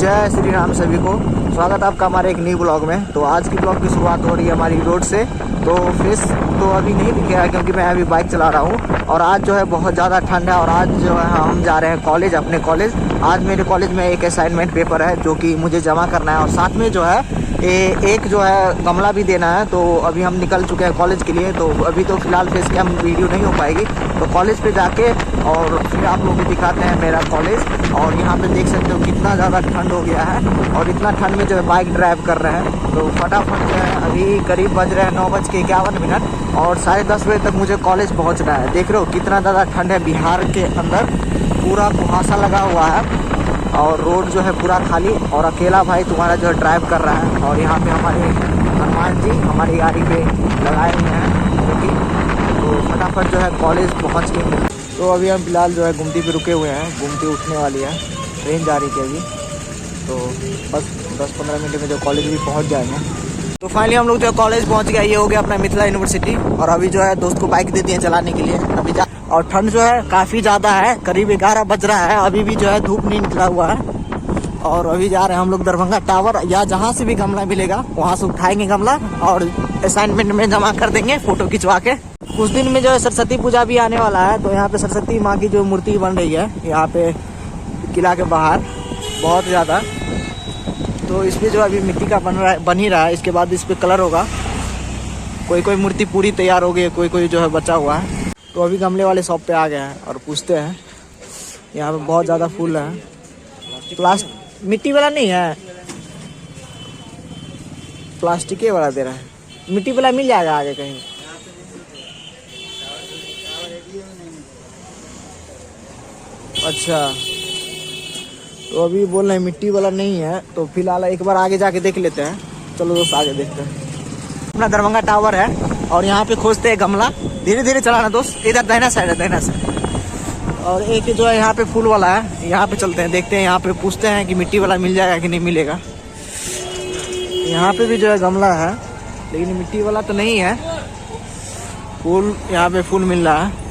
जय श्री राम सभी को। स्वागत है आपका हमारे एक न्यू ब्लॉग में। तो आज की ब्लॉग की शुरुआत हो रही है हमारी रोड से। तो फेस तो अभी नहीं दिखेगा क्योंकि मैं अभी बाइक चला रहा हूँ और आज जो है बहुत ज़्यादा ठंड है और आज जो है हम जा रहे हैं कॉलेज, अपने कॉलेज। आज मेरे कॉलेज में एक असाइनमेंट पेपर है जो कि मुझे जमा करना है और साथ में जो है एक जो है गमला भी देना है। तो अभी हम निकल चुके हैं कॉलेज के लिए। तो अभी तो फिलहाल फेस कैम वीडियो नहीं हो पाएगी। तो कॉलेज पे जाके और फिर आप लोगों को दिखाते हैं मेरा कॉलेज। और यहाँ पे देख सकते हो कितना ज़्यादा ठंड हो गया है और इतना ठंड में जो है बाइक ड्राइव कर रहे हैं। तो फटाफट जो है अभी करीब बज रहे हैं 9:51 और 10:30 बजे तक मुझे कॉलेज पहुँचना है। देख रहे हो कितना ज़्यादा ठंड है। बिहार के अंदर पूरा कुहासा लगा हुआ है और रोड जो है पूरा खाली और अकेला भाई तुम्हारा जो है ड्राइव कर रहा है। और यहाँ पे हमारे हनुमान जी हमारी गाड़ी पे लगाए हुए हैं क्योंकि तो फटाफट जो है कॉलेज पहुँच गए। तो अभी हम फिलहाल जो है गुमती पे रुके हुए हैं। गुमती उठने वाली है, ट्रेन जा रही थी अभी। तो बस 10-15 मिनट में जो कॉलेज भी पहुँच जाएंगे। तो फाइनली हम लोग जो कॉलेज पहुँच गया। ये हो गया अपना मिथिला यूनिवर्सिटी। और अभी जो है दोस्त को बाइक दे दिए चलाने के लिए अभी जा। और ठंड जो है काफ़ी ज़्यादा है, करीब 11 बज रहा है। अभी भी जो है धूप नहीं निकला हुआ है। और अभी जा रहे हैं हम लोग दरभंगा टावर, या जहाँ से भी गमला मिलेगा वहाँ से उठाएंगे गमला और असाइनमेंट में जमा कर देंगे फ़ोटो खिंचवा के। कुछ दिन में जो है सरस्वती पूजा भी आने वाला है। तो यहाँ पे सरस्वती माँ की जो मूर्ति बन रही है यहाँ पे किला के बाहर बहुत ज़्यादा। तो इस पर जो अभी मिट्टी का बन ही रहा है। इसके बाद इस पर कलर होगा। कोई मूर्ति पूरी तैयार हो गई, कोई जो है बचा हुआ है। तो अभी गमले वाले शॉप पे आ गए हैं और पूछते हैं। यहाँ पे बहुत ज़्यादा फूल है। मिट्टी वाला नहीं है, प्लास्टिक वाला दे रहा है। मिट्टी वाला मिल जाएगा आगे कहीं। अच्छा, तो अभी बोल रहे हैं मिट्टी वाला नहीं है। तो फिलहाल एक बार आगे जाके देख लेते हैं। चलो दोस्त आगे देखते हैं। अपना दरभंगा टावर है और यहाँ पे खोजते हैं गमला। धीरे धीरे चलाना दोस्त। इधर दाहिना साइड है, दाहिना साइड। और एक जो है यहाँ पे फूल वाला है, यहाँ पे चलते हैं, देखते हैं। यहाँ पे पूछते हैं कि मिट्टी वाला मिल जाएगा कि नहीं मिलेगा। यहाँ पे भी जो है गमला है लेकिन मिट्टी वाला तो नहीं है। फूल यहाँ पे फूल मिल रहा है।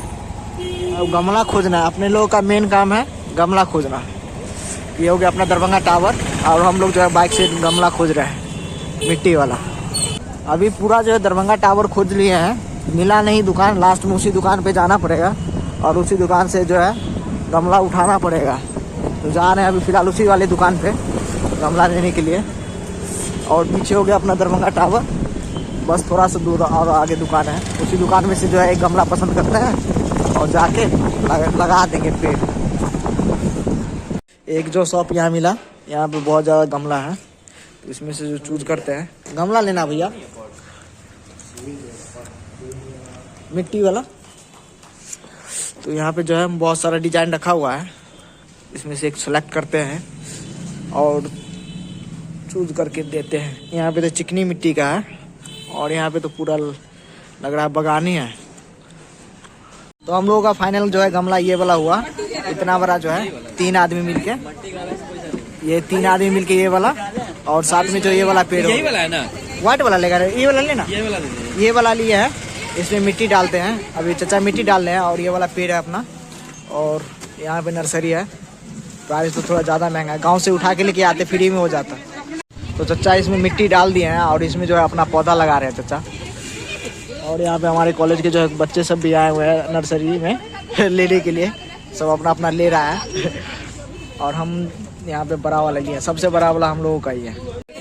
अब गमला खोजना है। अपने लोगों का मेन काम है गमला खोजना। ये हो गया अपना दरभंगा टावर और हम लोग जो है बाइक से गमला खोज रहे हैं मिट्टी वाला। अभी पूरा जो है दरभंगा टावर खोज लिए हैं, मिला नहीं दुकान। लास्ट में उसी दुकान पे जाना पड़ेगा और उसी दुकान से जो है गमला उठाना पड़ेगा। तो जा रहे हैं अभी फ़िलहाल उसी वाले दुकान पे गमला लेने के लिए। और पीछे हो गया अपना दरभंगा टावर, बस थोड़ा सा दूर और आगे दुकान है। उसी दुकान में से जो है एक गमला पसंद करते हैं और जाके लगा देंगे पेड़। एक जो शॉप यहाँ मिला, यहाँ पे बहुत ज़्यादा गमला है। तो इसमें से जो चूज करते हैं गमला लेना भैया, मिट्टी वाला। तो यहाँ पे जो है बहुत सारा डिजाइन रखा हुआ है। इसमें से एक सेलेक्ट करते हैं और चूज करके देते हैं। यहाँ पे तो चिकनी मिट्टी का है और यहाँ पे तो पूरा लग रहा है बगानी है। तो हम लोगों का फाइनल जो है गमला ये वाला हुआ। इतना बड़ा जो है 3 आदमी मिलके, ये 3 आदमी मिलके ये वाला और साथ में जो ये वाला पेड़ यही वाला है ना, व्हाइट वाला लेगा। ये वाला लेना, ये वाला लिए है। इसमें मिट्टी डालते हैं। अभी चचा मिट्टी डाल रहे हैं और ये वाला पेड़ है अपना। और यहाँ पे नर्सरी है। प्राइस तो थोड़ा ज़्यादा महंगा है, गांव से उठा के लेके आते फ्री में हो जाता। तो चचा इसमें मिट्टी डाल दिए हैं और इसमें जो है अपना पौधा लगा रहे हैं चचा। और यहाँ पे हमारे कॉलेज के जो है बच्चे सब भी आए हुए हैं नर्सरी में लेने के लिए। सब अपना अपना ले रहा है और हम यहाँ पे बड़ा वाला लिए हैं। सबसे बड़ा वाला हम लोगों का ही है।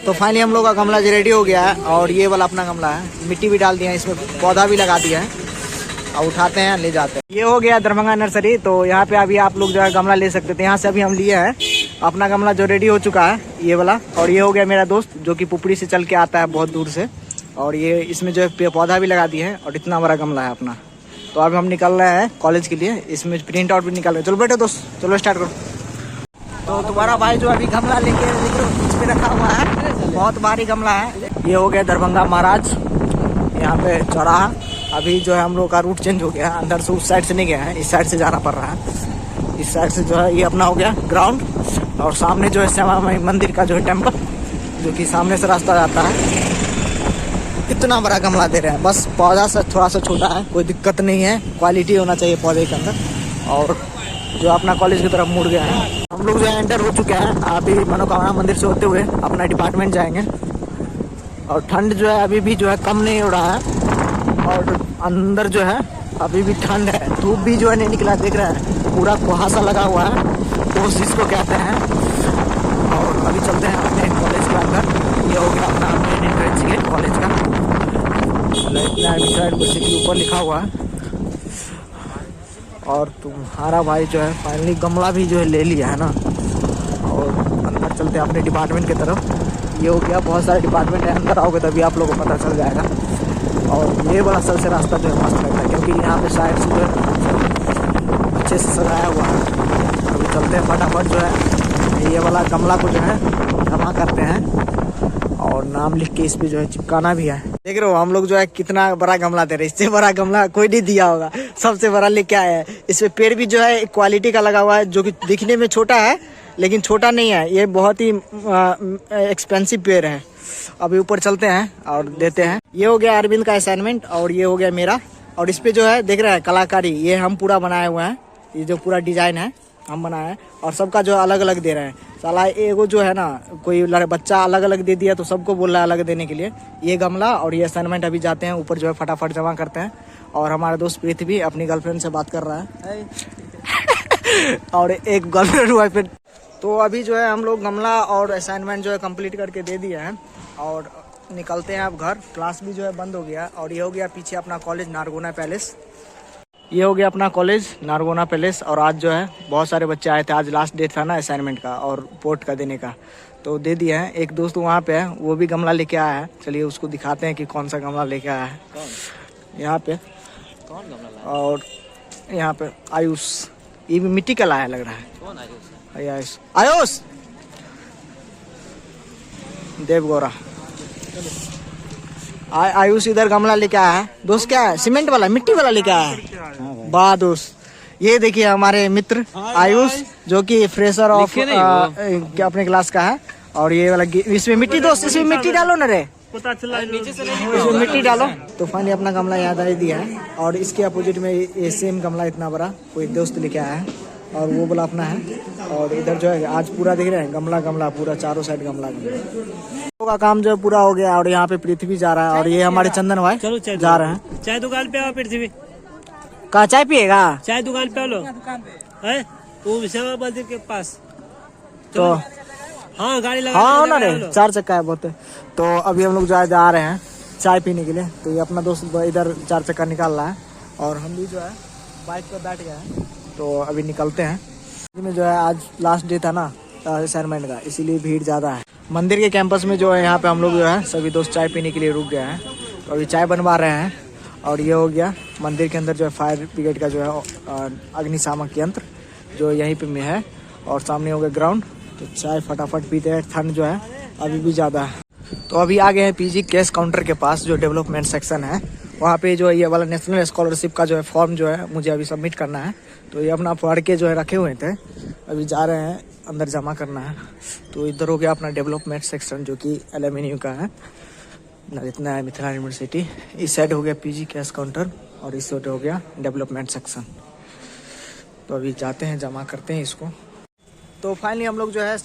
तो फाइनली हम लोग का गमला जो रेडी हो गया है और ये वाला अपना गमला है। मिट्टी भी डाल दिया है, इसमें पौधा भी लगा दिया है और उठाते हैं ले जाते हैं। ये हो गया दरभंगा नर्सरी। तो यहाँ पे अभी आप लोग जो है गमला ले सकते थे। यहाँ से अभी हम लिए हैं अपना गमला जो रेडी हो चुका है ये वाला। और ये हो गया मेरा दोस्त जो कि पुपड़ी से चल के आता है बहुत दूर से। और ये इसमें जो है पौधा भी लगा दिए हैं और इतना बड़ा गमला है अपना। तो अभी हम निकल रहे हैं कॉलेज के लिए। इसमें प्रिंट आउट भी निकाल रहे हैं। चलो बैठो दोस्त, चलो स्टार्ट करो। तो तुम्हारा भाई जो अभी गमला लेके बीच में रखा हुआ है, बहुत भारी गमला है। ये हो गया दरभंगा महाराज यहाँ पे चौराहा। अभी जो है हम लोग का रूट चेंज हो गया है। अंदर से उस साइड से नहीं गया है, इस साइड से जाना पड़ रहा है। इस साइड से जो है ये अपना हो गया ग्राउंड। और सामने जो है श्यामा माई मंदिर का जो है टेम्पल, जो कि सामने से रास्ता जाता है। इतना बड़ा गमला दे रहे हैं। बस पौधा से थोड़ा सा छोटा है, कोई दिक्कत नहीं है। क्वालिटी होना चाहिए पौधे के अंदर। और जो अपना कॉलेज की तरफ मुड़ गया है। हम हम लोग जो है एंटर हो चुके हैं, अभी मनोकामना मंदिर से होते हुए अपना डिपार्टमेंट जाएंगे। और ठंड जो है अभी भी जो है कम नहीं हो रहा है, और अंदर जो है अभी भी ठंड है, धूप भी जो है नहीं निकला, देख रहे हैं पूरा कुहासा लगा हुआ है, ओस जिसको कहते हैं। और अभी चलते हैं अपने कॉलेज के अंदर। ये हो गया अपना मेन एंट्रेंस गेट कॉलेज का, यूनिवर्सिटी ऊपर लिखा हुआ है। और तुम्हारा भाई जो है फाइनली गमला भी जो है ले लिया है ना। और अंदर चलते हैं अपने डिपार्टमेंट की तरफ। ये हो गया, बहुत सारे डिपार्टमेंट है, अंदर आओगे तभी आप लोगों को पता चल जाएगा। और ये वाला सबसे रास्ता जो है मस्त लगता है, क्योंकि यहाँ पे साइड से जो है अच्छे से सजाया हुआ है। अभी चलते हैं फटाफट जो है ये वाला गमला को जो है जमा करते हैं, और नाम लिख के इस पे जो है चिपकाना भी है। देख रहे हो हम लोग जो है कितना बड़ा गमला दे रहे हैं, इससे बड़ा गमला कोई नहीं दिया होगा, सबसे बड़ा लेके आया है। इस पे पेड़ भी जो है क्वालिटी का लगा हुआ है, जो कि दिखने में छोटा है लेकिन छोटा नहीं है, ये बहुत ही एक्सपेंसिव पेड़ है। अभी ऊपर चलते हैं और देते हैं। ये हो गया अरविंद का असाइनमेंट, और ये हो गया मेरा। और इस पे जो है देख रहे हैं कलाकारी, ये हम पूरा बनाए हुए हैं, ये जो पूरा डिजाइन है हम बनाए हैं, और सबका जो अलग अलग दे रहे हैं। साला एगो जो है ना कोई बच्चा अलग अलग दे दिया तो सबको बोल रहा है अलग देने के लिए। ये गमला और ये असाइनमेंट अभी जाते हैं ऊपर जो है फटाफट जमा करते हैं। और हमारा दोस्त पृथ्वी अपनी गर्लफ्रेंड से बात कर रहा है और एक गर्लफ्रेंड वाइफ। तो अभी जो है हम लोग गमला और असाइनमेंट जो है कंप्लीट करके दे दिए हैं, और निकलते हैं अब घर। क्लास भी जो है बंद हो गया। और ये हो गया पीछे अपना कॉलेज नारगोना पैलेस, ये हो गया अपना कॉलेज नारगोना पैलेस। और आज जो है बहुत सारे बच्चे आए थे, आज लास्ट डेट था ना असाइनमेंट का और पोर्ट का देने का, तो दे दिए हैं। एक दोस्त वहाँ पे है, वो भी गमला लेके आया है, चलिए उसको दिखाते हैं कि कौन सा गमला लेके आया है। यहाँ पे कौन गमला? और यहाँ पे आयुष, ये भी मिट्टी का लाया लग रहा है। कौन आयुष? आयुष देव गौरा। आयुष इधर गमला लेके आया है। दोस्त क्या है, सीमेंट वाला मिट्टी वाला लेके आया है। वाह दोस्त, ये देखिए हमारे मित्र आयुष जो कि फ्रेशर ऑफ अपने क्लास का है। और ये वाला इसमें मिट्टी, दोस्त इसमें मिट्टी डालो ना रे, इसमें मिट्टी डालो। तो फाइनली अपना गमला याद आ दिया है। और इसके अपोजिट में ये सेम गमला इतना बड़ा कोई दोस्त लेके आया है, और वो बोला अपना है। और इधर जो है आज पूरा देख रहे हैं गमला गमला, पूरा चारों साइड गमला गमला का काम जो है पूरा हो गया। और यहाँ पे पृथ्वी जा रहा है, और ये हमारे चंदन भाई जा रहे हैं। चाय दुकान पे आओ पृथ्वी, कहाँ चाय पिएगा? चाय दुकान पे लो है वो विशाल मंदिर के पास। तो हाँ गाड़ी लगा, हाँ ना रे, 4 चक्का है बहुत। तो अभी हम लोग जो है जा रहे हैं चाय पीने के लिए। तो ये अपना दोस्त इधर 4 चक्का निकाल रहा है, और हम भी जो है बाइक पर बैठ गए हैं। तो अभी निकलते हैं। में जो है आज लास्ट डे था ना असाइनमेंट का, इसीलिए भीड़ ज़्यादा है। मंदिर के कैंपस में जो है यहाँ पे हम लोग जो है सभी दोस्त चाय पीने के लिए रुक गए हैं। तो अभी चाय बनवा रहे हैं। और ये हो गया मंदिर के अंदर जो है फायर ब्रिगेड का जो है अग्निशामक यंत्र जो यहीं पे में है, और सामने हो गया ग्राउंड। तो चाय फटाफट पीते हैं, ठंड जो है अभी भी ज़्यादा है। तो अभी आ गए हैं पीजी कैश काउंटर के पास, जो डेवलपमेंट सेक्शन है वहाँ पे जो ये वाला नेशनल स्कॉलरशिप का जो है फॉर्म जो है मुझे अभी सबमिट करना है। तो ये अपना पढ़ के जो है रखे हुए थे, अभी जा रहे हैं अंदर जमा करना है। तो इधर हो गया अपना डेवलपमेंट सेक्शन जो कि LMNU का है, जितना है मिथिला यूनिवर्सिटी। इस साइड हो गया पीजी कैश काउंटर, और इस साइड हो गया डेवलपमेंट सेक्शन। तो अभी जाते हैं जमा करते हैं इसको। तो फाइनली हम लोग जो है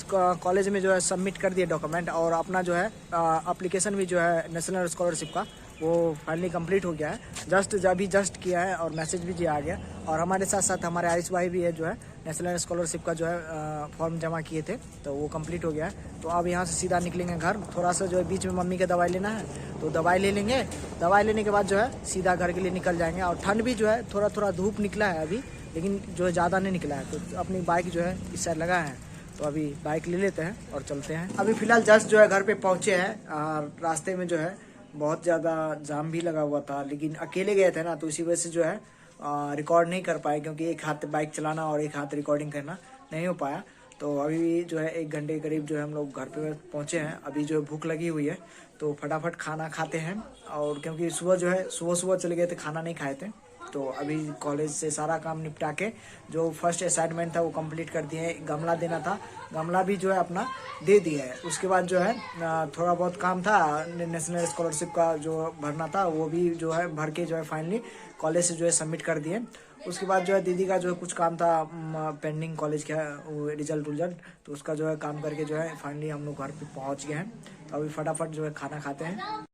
कॉलेज में जो है सबमिट कर दिए डॉक्यूमेंट, और अपना जो है एप्लीकेशन भी जो है नेशनल स्कॉलरशिप का वो फाइनली कंप्लीट हो गया है। जस्ट किया है, और मैसेज भी आ गया। और हमारे साथ साथ हमारे आयुष भाई भी है जो है नेशनल स्कॉलरशिप का जो है फॉर्म जमा किए थे, तो वो कंप्लीट हो गया है। तो अब यहाँ से सीधा निकलेंगे घर। थोड़ा सा जो है बीच में मम्मी का दवाई लेना है, तो दवाई ले लेंगे। दवाई लेने के बाद जो है सीधा घर के लिए निकल जाएंगे। और ठंड भी जो है थोड़ा थोड़ा धूप निकला है अभी, लेकिन जो है ज़्यादा नहीं निकला है। तो अपनी बाइक जो है इस साइड लगा है, तो अभी बाइक ले लेते हैं और चलते हैं। अभी फिलहाल जस्ट जो है घर पे पहुँचे हैं। रास्ते में जो है बहुत ज़्यादा जाम भी लगा हुआ था, लेकिन अकेले गए थे ना, तो इसी वजह से जो है रिकॉर्ड नहीं कर पाए, क्योंकि एक हाथ बाइक चलाना और एक हाथ रिकॉर्डिंग करना नहीं हो पाया। तो अभी जो है 1 घंटे के करीब जो है हम लोग घर पे पहुँचे हैं। अभी जो है भूख लगी हुई है, तो फटाफट खाना खाते हैं। और क्योंकि सुबह जो है सुबह चले गए थे, खाना नहीं खाए थे। तो अभी कॉलेज से सारा काम निपटा के जो फर्स्ट असाइनमेंट था वो कंप्लीट कर दिए। गमला देना था, गमला भी जो है अपना दे दिया है। उसके बाद जो है थोड़ा बहुत काम था नेशनल स्कॉलरशिप का जो भरना था, वो भी जो है भर के जो है फाइनली कॉलेज से जो है सबमिट कर दिए। उसके बाद जो है दीदी का जो है कुछ काम था पेंडिंग कॉलेज का, वो रिजल्ट, तो उसका जो है काम करके जो है फाइनली हम लोग घर पे पहुंच गए हैं। तो अभी फटाफट जो है खाना खाते हैं।